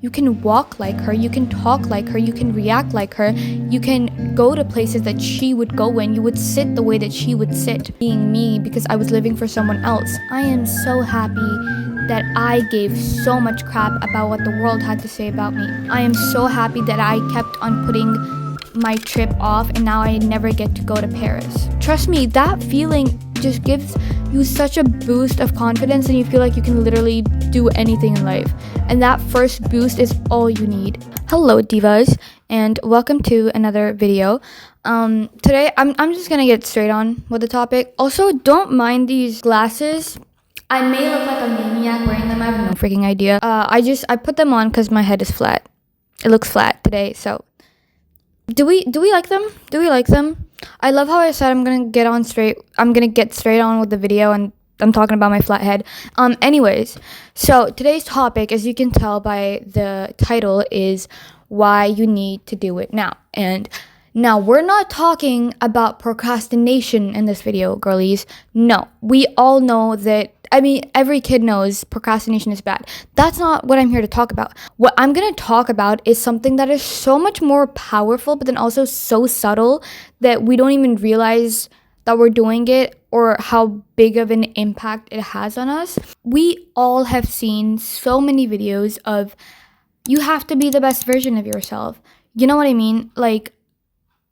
You can walk like her, you can talk like her, you can react like her, you can go to places that she would go in, you would sit the way that she would sit. Being me because I was living for someone else. I am so happy that I gave so much crap about what the world had to say about me. I am so happy that I kept on putting my trip off and now I never get to go to Paris. Trust me, that feeling just gives you such a boost of confidence and you feel like you can literally do anything in life. And that first boost is all you need. Hello divas, and welcome to another video. Today I'm just gonna get straight on with the topic. Also, don't mind these glasses. I may look like a maniac wearing them. I have no freaking idea. I put them on because my head is flat. It looks flat today, so do we like them? Do we like them? I love how I said I'm gonna get straight on with the video, and I'm talking about my flat head. Anyways, so today's topic, as you can tell by the title, is why you need to do it now. And now we're not talking about procrastination in this video, girlies. No, we all know that. I mean, every kid knows procrastination is bad. That's not what I'm here to talk about. What I'm going to talk about is something that is so much more powerful, but then also so subtle that we don't even realize that we're doing it or how big of an impact it has on us. We all have seen so many videos of you have to be the best version of yourself. You know what I mean? Like,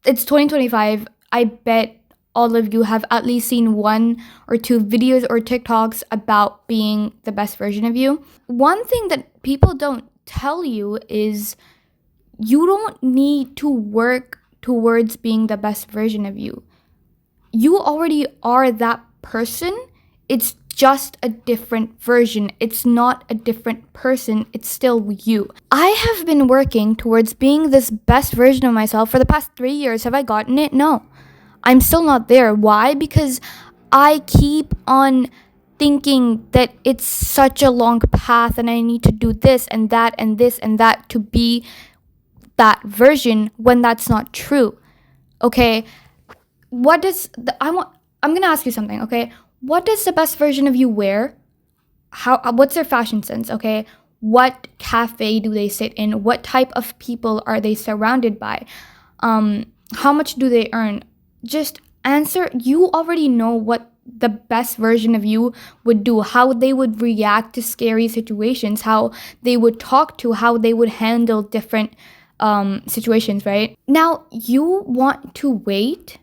it's 2025. I bet all of you have at least seen one or two videos or TikToks about being the best version of you. One thing that people don't tell you is you don't need to work towards being the best version of you. You already are that person. It's just a different version. It's not a different person. It's still you. I have been working towards being this best version of myself for the past 3 years. Have I gotten it? No. I'm still not there. Why? Because I keep on thinking that it's such a long path and I need to do this and that and this and that to be that version when that's not true. Okay? I'm going to ask you something, okay? What does the best version of you wear? What's their fashion sense, okay? What cafe do they sit in? What type of people are they surrounded by? How much do they earn? Just answer. You already know what the best version of you would do, how they would react to scary situations, how they would talk to, how they would handle different situations, right? Now, you want to wait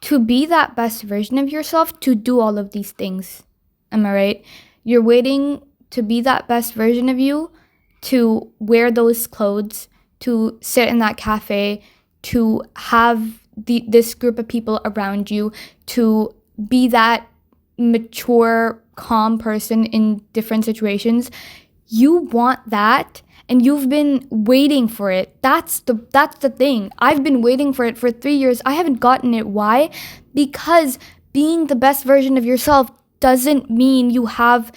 to be that best version of yourself to do all of these things. Am I right? You're waiting to be that best version of you, to wear those clothes, to sit in that cafe, to have this group of people around you, to be that mature, calm person in different situations. You want that, and you've been waiting for it. That's the thing. I've been waiting for it for 3 years. I haven't gotten it. Why? Because being the best version of yourself doesn't mean you have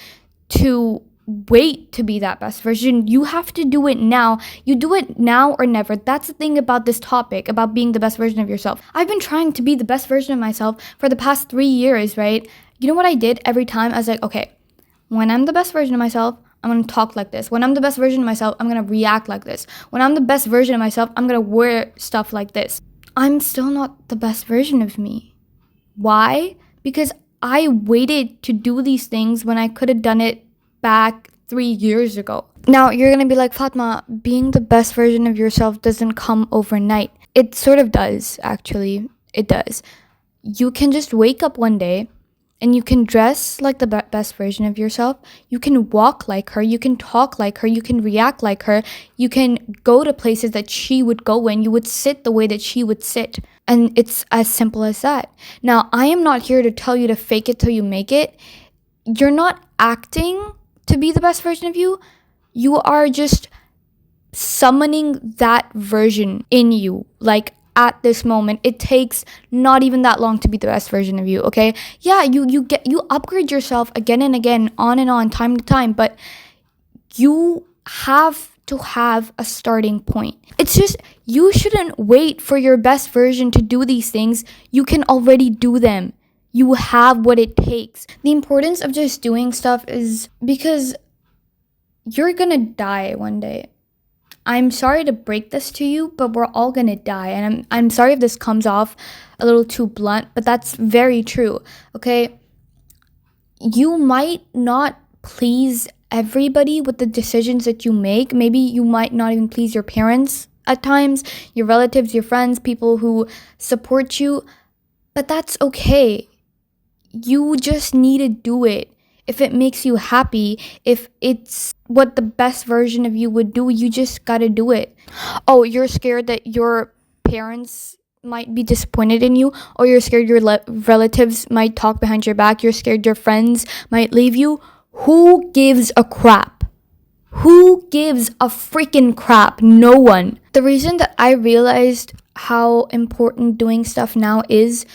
to wait to be that best version. You have to do it now. You do it now or never. That's the thing about this topic, about being the best version of yourself. I've been trying to be the best version of myself for the past 3 years, right? You know what I did every time? I was like, okay, when I'm the best version of myself, I'm going to talk like this. When I'm the best version of myself, I'm going to react like this. When I'm the best version of myself, I'm going to wear stuff like this. I'm still not the best version of me. Why? Because I waited to do these things when I could have done it back 3 years ago. Now, you're going to be like, Fatma, being the best version of yourself doesn't come overnight. It sort of does, actually. It does. You can just wake up one day and you can dress like the best version of yourself. You can walk like her. You can talk like her. You can react like her. You can go to places that she would go in. You would sit the way that she would sit. And it's as simple as that. Now, I am not here to tell you to fake it till you make it. You're not acting to be the best version of you. You are just summoning that version in you, like at this moment. It takes not even that long to be the best version of you, okay? Yeah, you upgrade yourself again and again, on, time to time, but you have to have a starting point. It's just, you shouldn't wait for your best version to do these things. You can already do them. You have what it takes. The importance of just doing stuff is because you're gonna die one day. I'm sorry to break this to you, but we're all gonna die. And I'm sorry if this comes off a little too blunt, but that's very true. Okay? You might not please everybody with the decisions that you make. Maybe you might not even please your parents at times, your relatives, your friends, people who support you, but that's okay. You just need to do it. If it makes you happy, if it's what the best version of you would do, you just gotta do it. Oh, you're scared that your parents might be disappointed in you, or you're scared your relatives might talk behind your back, you're scared your friends might leave you. Who gives a crap? Who gives a freaking crap? No one. The reason that I realized how important doing stuff now is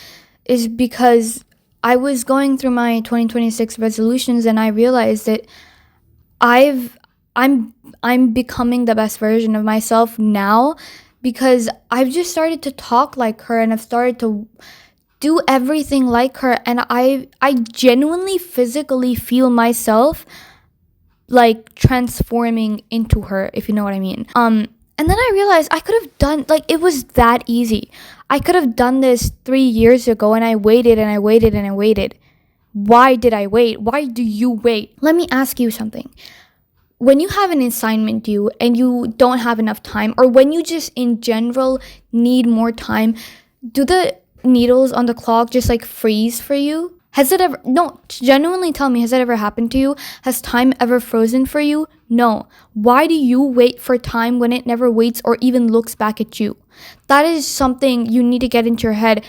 because I was going through my 2026 resolutions and I realized that I'm becoming the best version of myself now because I've just started to talk like her and I've started to do everything like her, and I genuinely physically feel myself like transforming into her, if you know what I mean. And then I realized I could have done, like, it was that easy. I could have done this 3 years ago, and I waited and I waited and I waited. Why did I wait? Why do you wait? Let me ask you something. When you have an assignment due and you don't have enough time, or when you just in general need more time, do the needles on the clock just like freeze for you? Has it ever, no, genuinely tell me, has that ever happened to you? Has time ever frozen for you? No. Why do you wait for time when it never waits or even looks back at you? That is something you need to get into your head.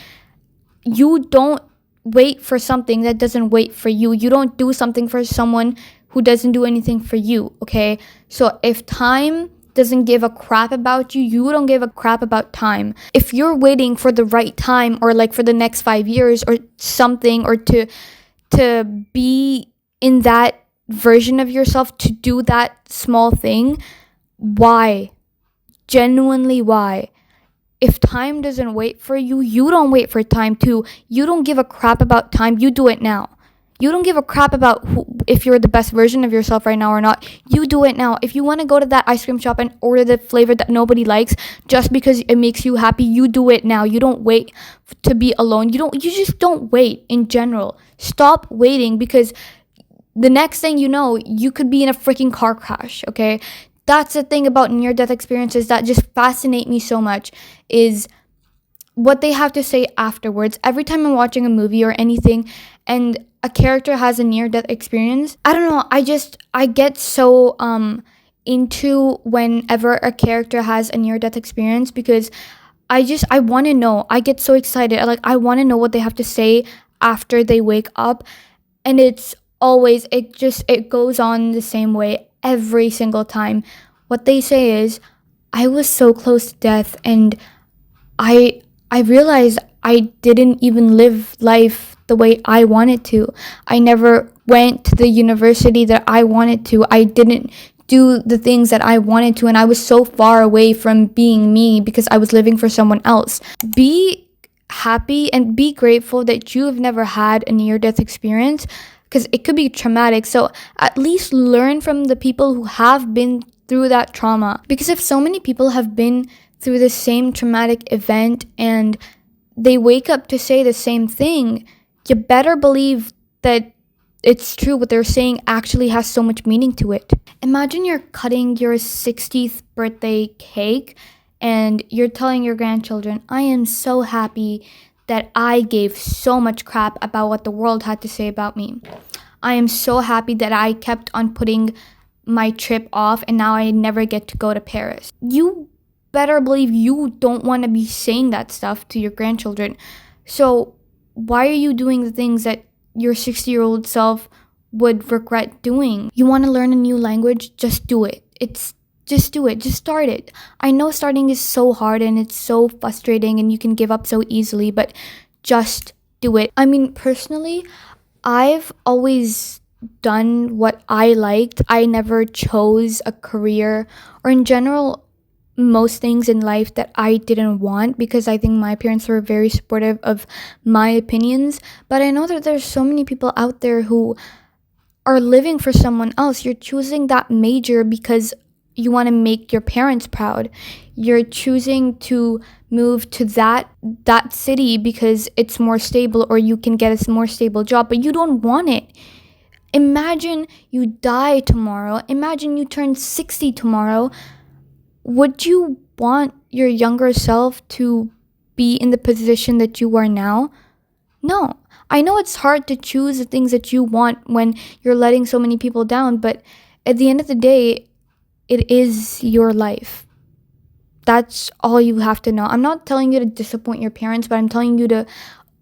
You don't wait for something that doesn't wait for you. You don't do something for someone who doesn't do anything for you, okay? So if time doesn't give a crap about you, you don't give a crap about time. If you're waiting for the right time, or like for the next 5 years or something, or to be in that version of yourself, to do that small thing, why? Genuinely, why? If time doesn't wait for you, you don't wait for time too. You don't give a crap about time. You do it now. You don't give a crap about if you're the best version of yourself right now or not. You do it now. If you want to go to that ice cream shop and order the flavor that nobody likes just because it makes you happy, you do it now. You don't wait to be alone. You just don't wait in general. Stop waiting, because the next thing you know, you could be in a freaking car crash, okay? That's the thing about near-death experiences that just fascinate me so much, is what they have to say afterwards. Every time I'm watching a movie or anything and a character has a near-death experience, I don't know, I get so into whenever a character has a near-death experience, because I want to know. I get so excited. I want to know what they have to say after they wake up. And it's always, it goes on the same way every single time. What they say is, I was so close to death, and I realized I didn't even live life the way I wanted to. I never went to the university that I wanted to. I didn't do the things that I wanted to, and I was so far away from being me because I was living for someone else. Be happy and be grateful that you have never had a near-death experience, because it could be traumatic. So at least learn from the people who have been through that trauma, because if so many people have been through the same traumatic event and they wake up to say the same thing, you better believe that it's true. What they're saying actually has so much meaning to it. Imagine you're cutting your 60th birthday cake and you're telling your grandchildren, I am so happy that I gave so much crap about what the world had to say about me. I am so happy that I kept on putting my trip off and now I never get to go to Paris. You better believe you don't want to be saying that stuff to your grandchildren. So why are you doing the things that your 60-year-old self would regret doing? You want to learn a new language? Just do it. Just do it. Just start it. I know starting is so hard and it's so frustrating and you can give up so easily, but just do it. I mean, personally, I've always done what I liked. I never chose a career, or in general, most things in life that I didn't want, because I think my parents were very supportive of my opinions. But I know that there's so many people out there who are living for someone else. You're choosing that major because you want to make your parents proud. You're choosing to move to that city because it's more stable, or you can get a more stable job, but you don't want it. Imagine you die tomorrow. Imagine you turn 60 tomorrow. Would you want your younger self to be in the position that you are now? No. I know it's hard to choose the things that you want when you're letting so many people down, but at the end of the day, it is your life. That's all you have to know. I'm not telling you to disappoint your parents, but I'm telling you to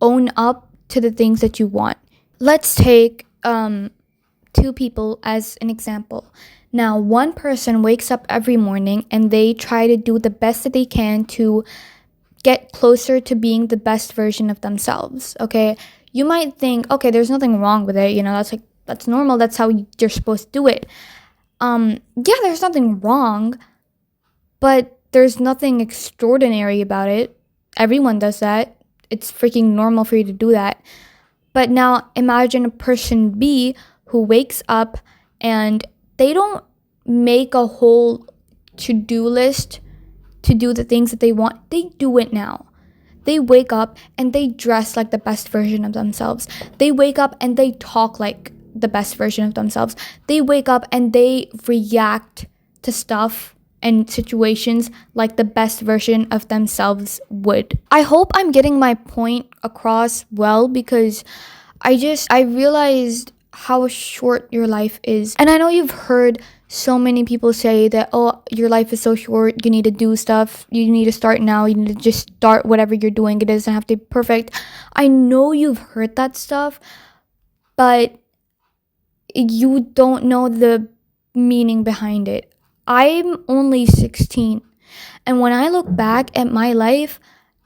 own up to the things that you want. Let's take two people as an example. Now, one person wakes up every morning and they try to do the best that they can to get closer to being the best version of themselves. Okay, you might think, okay, there's nothing wrong with it. That's normal. That's how you're supposed to do it. Yeah, there's nothing wrong, but there's nothing extraordinary about it. Everyone does that. It's freaking normal for you to do that. But now imagine a person B who wakes up and they don't make a whole to-do list to do the things that they want. They do it now. They wake up and they dress like the best version of themselves. They wake up and they talk like the best version of themselves. They wake up and they react to stuff and situations like the best version of themselves would. I hope I'm getting my point across well, because I realized how short your life is. And I know you've heard so many people say that, oh, your life is so short, you need to do stuff, you need to start now, you need to just start whatever you're doing, it doesn't have to be perfect. I know you've heard that stuff, but you don't know the meaning behind it. I'm only 16, and when I look back at my life,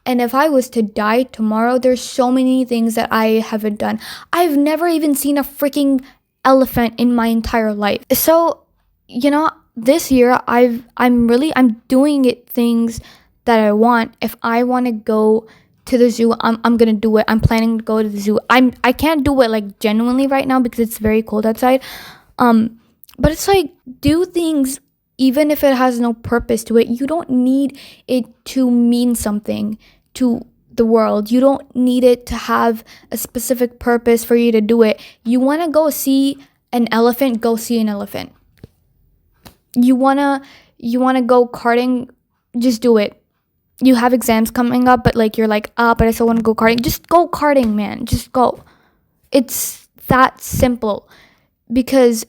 and if I was to die tomorrow, there's so many things that I haven't done. I've never even seen a freaking elephant in my entire life. So, this year I'm doing things that I want. If I want to go to the zoo, I'm gonna do it. I'm planning to go to the zoo. I can't do it like genuinely right now because it's very cold outside. But it's like, do things even if it has no purpose to it. You don't need it to mean something to the world. You don't need it to have a specific purpose for you to do it. You want to go see an elephant, go see an elephant. You want to go karting, just do it. You have exams coming up, but you're like, but I still want to go karting. Just go karting, man. Just go. It's that simple, because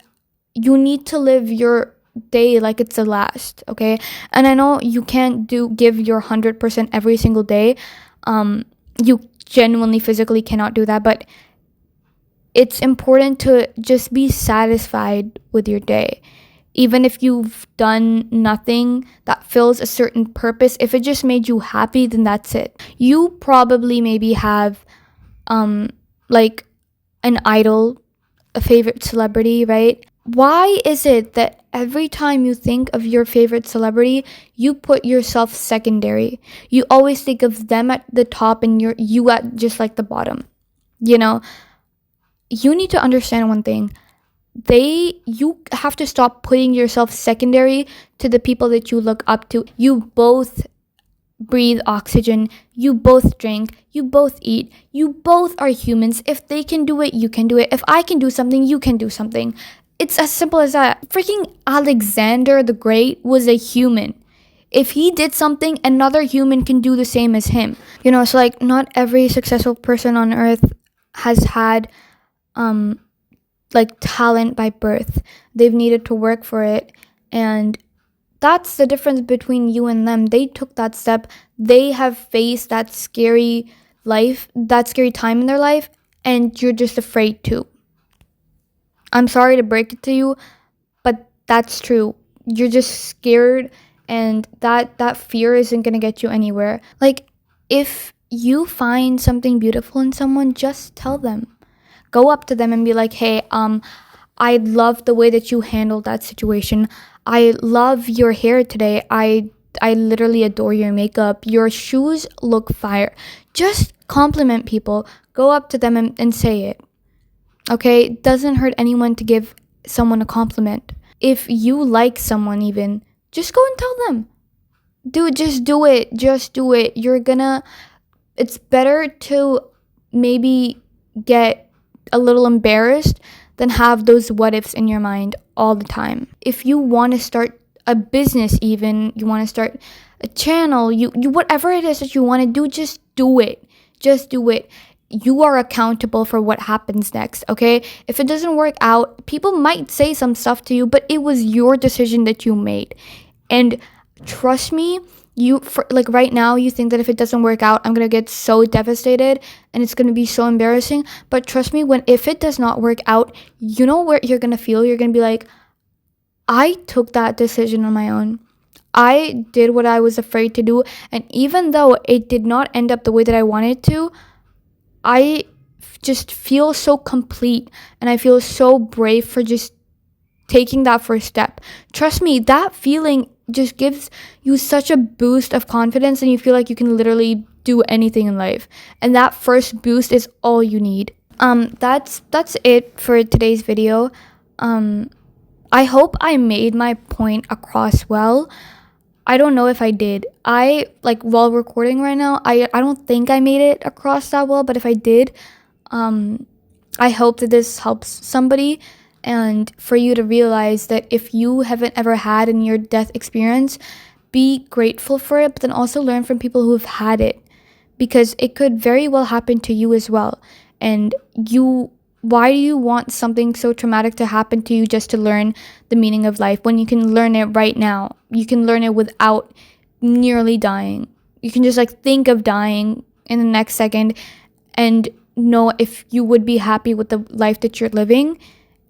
you need to live your day like it's the last, okay? And I know you can't give your 100% every single day. You genuinely physically cannot do that, but it's important to just be satisfied with your day. Even if you've done nothing that fills a certain purpose, if it just made you happy, then that's it. You probably maybe have like an idol, a favorite celebrity, right? Why is it that every time you think of your favorite celebrity, you put yourself secondary? You always think of them at the top and you at just like the bottom. You need to understand one thing. You have to stop putting yourself secondary to the people that you look up to. You both breathe oxygen, you both drink, you both eat, you both are humans. If they can do it, you can do it. If I can do something, you can do something. It's as simple as that. Freaking Alexander the Great was a human. If he did something, another human can do the same as him. So not every successful person on earth has had talent by birth. They've needed to work for it, and that's the difference between you and them. They took that step. They have faced that scary time in their life, and you're just afraid to. I'm sorry to break it to you, but that's true. You're just scared, and that fear isn't going to get you anywhere. If you find something beautiful in someone, just tell them. Go up to them and be like, hey, I love the way that you handled that situation. I love your hair today. I literally adore your makeup. Your shoes look fire. Just compliment people. Go up to them and say it. Okay? It doesn't hurt anyone to give someone a compliment. If you like someone, even, just go and tell them. Dude, just do it. Just do it. It's better to maybe get a little embarrassed than have those what ifs in your mind all the time. If you want to start a business, even, you want to start a channel, you whatever it is that you want to do, just do it. Just do it. You are accountable for what happens next, okay? If it doesn't work out, people might say some stuff to you, but it was your decision that you made. And trust me, like right now, you think that if it doesn't work out, I'm gonna get so devastated and it's gonna be so embarrassing. But trust me, if it does not work out, you know where you're gonna feel? You're gonna be like, I took that decision on my own. I did what I was afraid to do. And even though it did not end up the way that I wanted to, I just feel so complete and I feel so brave for just taking that first step. Trust me, that feeling just gives you such a boost of confidence and you feel like you can literally do anything in life. And that first boost is all you need. That's it for today's video. I hope I made my point across well. I don't know if I did. While recording right now, I don't think I made it across that well, but if I did, I hope that this helps somebody and for you to realize that if you haven't ever had a near-death experience, be grateful for it, but then also learn from people who have had it because it could very well happen to you as well. And why do you want something so traumatic to happen to you just to learn the meaning of life when you can learn it right now? You can learn it without nearly dying. You can just think of dying in the next second and know if you would be happy with the life that you're living,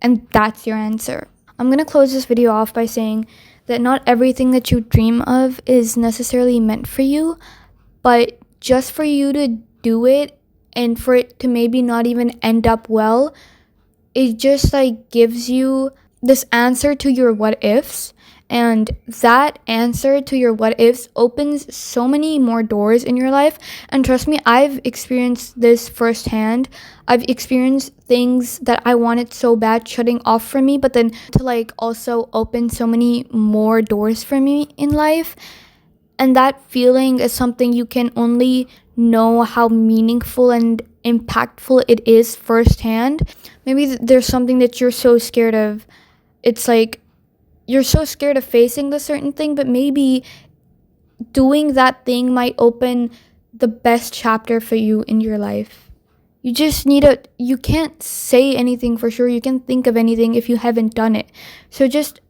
and that's your answer. I'm going to close this video off by saying that not everything that you dream of is necessarily meant for you, but just for you to do it and for it to maybe not even end up well, it just gives you this answer to your what ifs. And that answer to your what ifs opens so many more doors in your life. And trust me, I've experienced this firsthand. I've experienced things that I wanted so bad shutting off from me, but then to also open so many more doors for me in life. And that feeling is something you can only know how meaningful and impactful it is firsthand. Maybe there's something that you're so scared of. It's you're so scared of facing the certain thing, but maybe doing that thing might open the best chapter for you in your life. You just you can't say anything for sure. You can't think of anything if you haven't done it. So just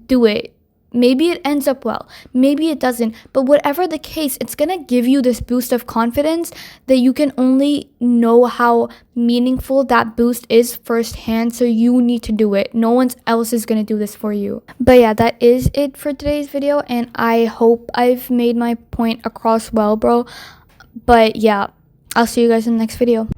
do it. Maybe it ends up well, maybe it doesn't, but whatever the case, it's gonna give you this boost of confidence that you can only know how meaningful that boost is firsthand, so you need to do it. No one else is gonna do this for you. But yeah, that is it for today's video, and I hope I've made my point across well, bro. But yeah, I'll see you guys in the next video.